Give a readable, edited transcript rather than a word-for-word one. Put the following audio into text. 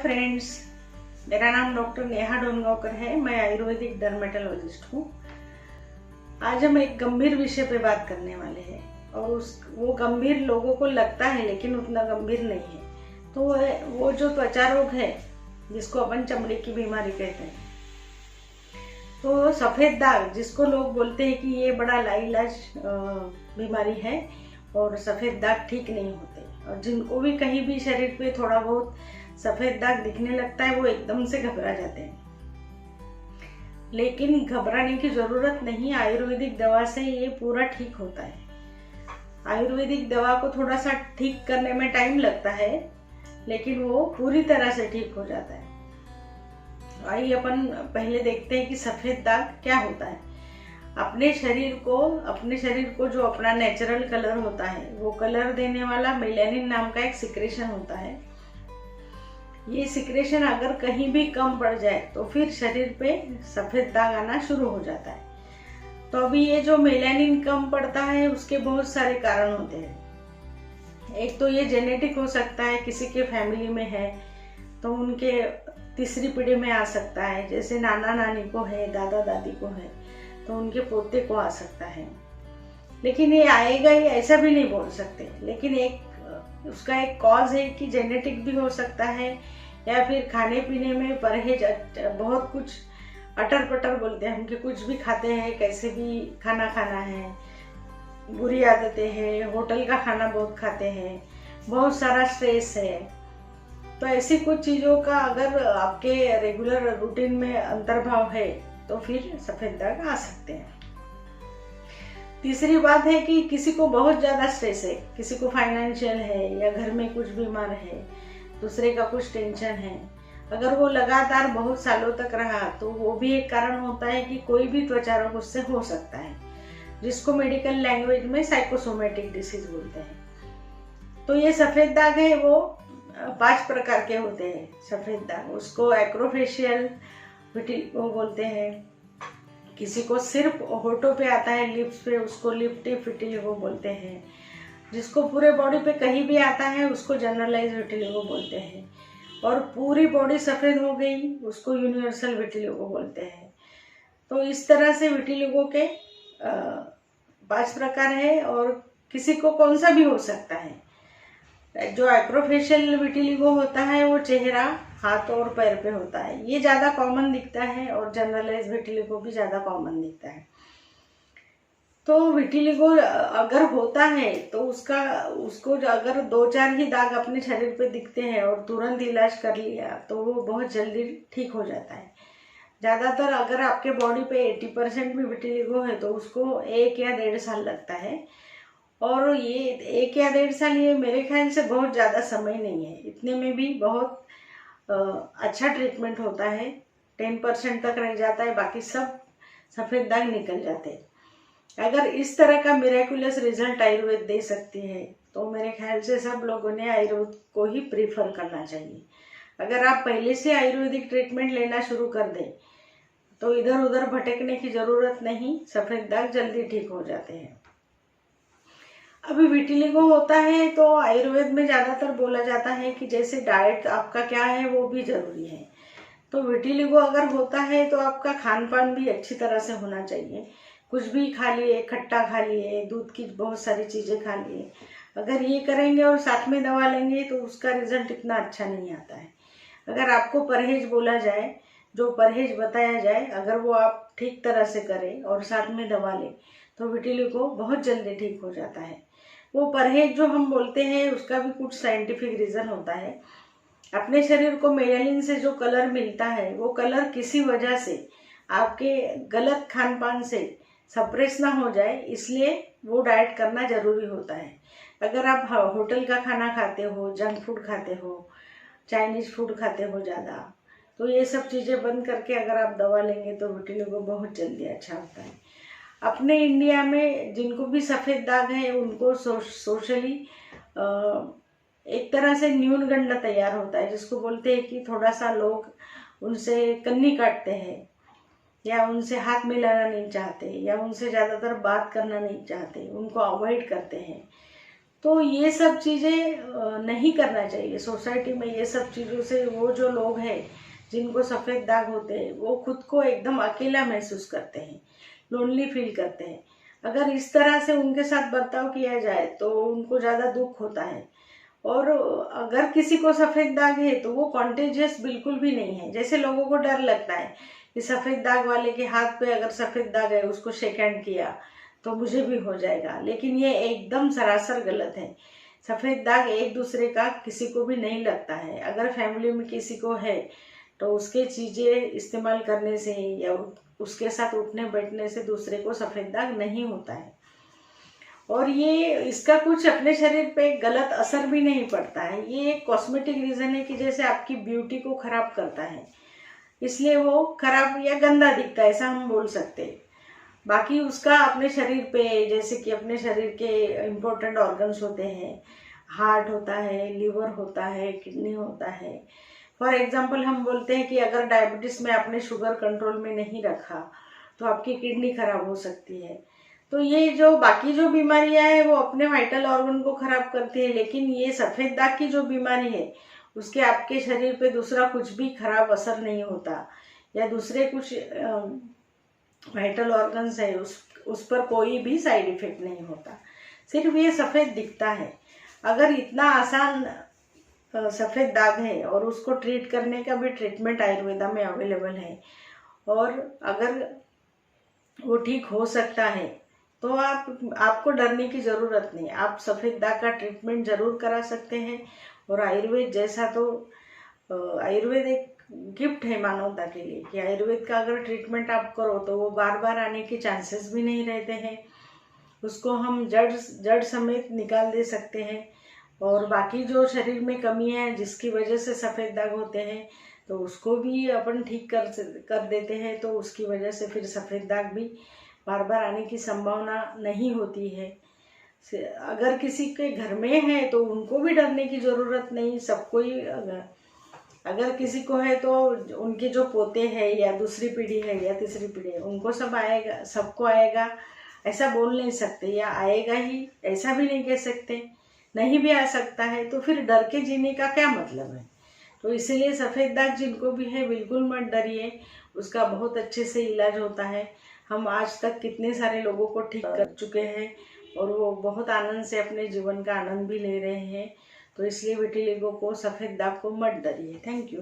Friends, मेरा नाम doctor Neha Dongaonkar है। मैं आयुर्वेदिक डर्मेटोलॉजिस्ट हूँ। आज हम एक गंभीर विषय पे बात करने वाले हैं और वो गंभीर लोगों को लगता है लेकिन उतना गंभीर नहीं है। तो वो जो त्वचा रोग है जिसको अपन चमड़ी की बीमारी कहते हैं, तो सफ़ेद दाग जिसको लोग बोलते हैं कि ये बड़ा लाइलाज बीमारी है और सफ़ेद दाग ठीक नहीं होते, और जिनको भी कहीं भी शरीर पे थोड़ा बहुत सफ़ेद दाग दिखने लगता है वो एकदम से घबरा जाते हैं। लेकिन घबराने की ज़रूरत नहीं, आयुर्वेदिक दवा से ये पूरा ठीक होता है। आयुर्वेदिक दवा को थोड़ा सा ठीक करने में टाइम लगता है लेकिन वो पूरी तरह से ठीक हो जाता है। आइए अपन पहले देखते हैं कि सफ़ेद दाग क्या होता है। अपने शरीर को जो अपना नेचुरल कलर होता है वो कलर देने वाला मेलानिन नाम का एक सिक्रेशन होता है। ये सिक्रेशन अगर कहीं भी कम पड़ जाए तो फिर शरीर पे सफ़ेद दाग आना शुरू हो जाता है। तो अभी ये जो मेलानिन कम पड़ता है उसके बहुत सारे कारण होते हैं। एक तो ये जेनेटिक हो सकता है, किसी के फैमिली में है तो उनके तीसरी पीढ़ी में आ सकता है, जैसे नाना नानी को है, दादा दादी को है तो उनके पोते को आ सकता है। लेकिन ये आएगा ही ऐसा भी नहीं बोल सकते, लेकिन उसका एक कॉज है कि जेनेटिक भी हो सकता है या फिर खाने पीने में परहेज, बहुत कुछ अटर पटर बोलते हैं हम कि कुछ भी खाते हैं, कैसे भी खाना खाना है, बुरी आदतें हैं, होटल का खाना बहुत खाते हैं, बहुत सारा स्ट्रेस है। तो ऐसी कुछ चीज़ों का अगर आपके रेगुलर रूटीन में अंतर्भाव है तो फिर सफ़ेद दाग आ सकते हैं। तीसरी बात है कि किसी को बहुत ज़्यादा स्ट्रेस है, किसी को फाइनेंशियल है या घर में कुछ बीमार है, दूसरे का कुछ टेंशन है, अगर वो लगातार बहुत सालों तक रहा तो वो भी एक कारण होता है कि कोई भी त्वचा रोग उससे हो सकता है, जिसको मेडिकल लैंग्वेज में साइकोसोमेटिक डिसीज बोलते हैं। तो ये सफ़ेद दाग है वो 5 प्रकार के होते हैं सफ़ेद दाग। उसको एक्रोफेशियल विटिलिगो बोलते हैं, किसी को सिर्फ होठों पे आता है, लिप्स पे, उसको लिप टिप विटिलिगो बोलते हैं। जिसको पूरे बॉडी पे कहीं भी आता है उसको जनरलाइज विटिलिगो बोलते हैं, और पूरी बॉडी सफ़ेद हो गई उसको यूनिवर्सल विटिलिगो बोलते हैं। तो इस तरह से विटिलिगो के 5 प्रकार है और किसी को कौन सा भी हो सकता है। जो एक्रोफेशियल विटिलिगो होता है वो चेहरा, हाथ और पैर पे होता है, ये ज़्यादा कॉमन दिखता है, और जनरलाइज विटिलिगो भी ज़्यादा कॉमन दिखता है। तो विटिलिगो अगर होता है तो उसको अगर 2-4 ही दाग अपने शरीर पे दिखते हैं और तुरंत इलाज कर लिया तो वो बहुत जल्दी ठीक हो जाता है। ज़्यादातर अगर आपके बॉडी पे 80% भी विटिलिगो है तो उसको 1 या 1.5 साल लगता है, और ये 1 या 1.5 साल ये मेरे ख्याल से बहुत ज़्यादा समय नहीं है। इतने में भी बहुत अच्छा ट्रीटमेंट होता है, 10% तक रह जाता है, बाकी सब सफ़ेद दाग निकल जाते हैं। अगर इस तरह का मिरेकुलस रिजल्ट आयुर्वेद दे सकती है तो मेरे ख्याल से सब लोगों ने आयुर्वेद को ही प्रीफर करना चाहिए। अगर आप पहले से आयुर्वेदिक ट्रीटमेंट लेना शुरू कर दें तो इधर उधर भटकने की ज़रूरत नहीं, सफ़ेद दाग जल्दी ठीक हो जाते हैं। अभी विटिलिगो होता है तो आयुर्वेद में ज़्यादातर बोला जाता है कि जैसे डाइट आपका क्या है वो भी ज़रूरी है। तो विटिलिगो अगर होता है तो आपका खान पान भी अच्छी तरह से होना चाहिए। कुछ भी खा लिए, खट्टा खा लिए, दूध की बहुत सारी चीज़ें खा लिए, अगर ये करेंगे और साथ में दवा लेंगे तो उसका रिजल्ट इतना अच्छा नहीं आता है। अगर आपको परहेज बोला जाए, जो परहेज बताया जाए, अगर वो आप ठीक तरह से करें और साथ में दवा लें तो विटिलिगो बहुत जल्दी ठीक हो जाता है। वो परहेज जो हम बोलते हैं उसका भी कुछ साइंटिफिक रीज़न होता है। अपने शरीर को मेलानिन से जो कलर मिलता है वो कलर किसी वजह से आपके गलत खान पान से सप्रेस ना हो जाए, इसलिए वो डाइट करना ज़रूरी होता है। अगर आप होटल का खाना खाते हो, जंक फूड खाते हो, चाइनीज़ फूड खाते हो ज़्यादा, तो ये सब चीज़ें बंद करके अगर आप दवा लेंगे तो विटिलिगो बहुत जल्दी अच्छा होता है। अपने इंडिया में जिनको भी सफ़ेद दाग है उनको सोशली एक तरह से न्यूनगंड तैयार होता है, जिसको बोलते हैं कि थोड़ा सा लोग उनसे कन्नी काटते हैं या उनसे हाथ मिलाना नहीं चाहते या उनसे ज़्यादातर बात करना नहीं चाहते, उनको अवॉइड करते हैं। तो ये सब चीज़ें नहीं करना चाहिए। सोसाइटी में ये सब चीज़ों से वो जो लोग हैं जिनको सफ़ेद दाग होते हैं वो खुद को एकदम अकेला महसूस करते हैं, लोनली फील करते हैं। अगर इस तरह से उनके साथ बर्ताव किया जाए तो उनको ज़्यादा दुख होता है। और अगर किसी को सफ़ेद दाग है तो वो कॉन्टेजियस बिल्कुल भी नहीं है। जैसे लोगों को डर लगता है कि सफ़ेद दाग वाले के हाथ पे अगर सफ़ेद दाग है, उसको शेक हैंड किया तो मुझे भी हो जाएगा, लेकिन ये एकदम सरासर गलत है। सफ़ेद दाग एक दूसरे का किसी को भी नहीं लगता है। अगर फैमिली में किसी को है तो उसके चीज़ें इस्तेमाल करने से या उसके साथ उठने बैठने से दूसरे को सफ़ेद दाग नहीं होता है। और ये इसका कुछ अपने शरीर पे गलत असर भी नहीं पड़ता है। ये एक कॉस्मेटिक रीज़न है कि जैसे आपकी ब्यूटी को ख़राब करता है, इसलिए वो खराब या गंदा दिखता है, ऐसा हम बोल सकते हैं। बाकी उसका अपने शरीर पे, जैसे कि अपने शरीर के इम्पोर्टेंट ऑर्गन्स होते हैं, हार्ट होता है, लिवर होता है, किडनी होता है। फॉर एग्जांपल हम बोलते हैं कि अगर डायबिटीज़ में आपने शुगर कंट्रोल में नहीं रखा तो आपकी किडनी खराब हो सकती है। तो ये जो बाकी जो बीमारियां हैं वो अपने वाइटल ऑर्गन को खराब करती है, लेकिन ये सफ़ेद दाग की जो बीमारी है उसके आपके शरीर पे दूसरा कुछ भी खराब असर नहीं होता, या दूसरे कुछ वाइटल ऑर्गन्स है उस पर कोई भी साइड इफेक्ट नहीं होता, सिर्फ ये सफ़ेद दिखता है। अगर इतना आसान सफ़ेद दाग है और उसको ट्रीट करने का भी ट्रीटमेंट आयुर्वेदा में अवेलेबल है, और अगर वो ठीक हो सकता है तो आपको डरने की ज़रूरत नहीं। आप सफ़ेद दाग का ट्रीटमेंट ज़रूर करा सकते हैं। और आयुर्वेद जैसा तो आयुर्वेद एक गिफ्ट है मानवता के लिए कि आयुर्वेद का अगर ट्रीटमेंट आप करो तो वो बार बार आने के चांसेस भी नहीं रहते हैं। उसको हम जड़ समेत निकाल दे सकते हैं। और बाकी जो शरीर में कमी है जिसकी वजह से सफ़ेद दाग होते हैं तो उसको भी अपन ठीक कर देते हैं, तो उसकी वजह से फिर सफ़ेद दाग भी बार बार आने की संभावना नहीं होती है। अगर किसी के घर में है तो उनको भी डरने की ज़रूरत नहीं। सबको ही अगर किसी को है तो उनके जो पोते हैं या दूसरी पीढ़ी है या तीसरी पीढ़ी है उनको सब आएगा, सबको आएगा ऐसा बोल नहीं सकते, या आएगा ही ऐसा भी नहीं कह सकते। नहीं भी आ सकता है तो फिर डर के जीने का क्या मतलब है। तो इसीलिए सफ़ेद दाग जिनको भी है बिल्कुल मत डरिए, उसका बहुत अच्छे से इलाज होता है। हम आज तक कितने सारे लोगों को ठीक कर चुके हैं और वो बहुत आनंद से अपने जीवन का आनंद भी ले रहे हैं। तो इसलिए विटिलिगो को, सफ़ेद दाग को मत डरिए। Thank you.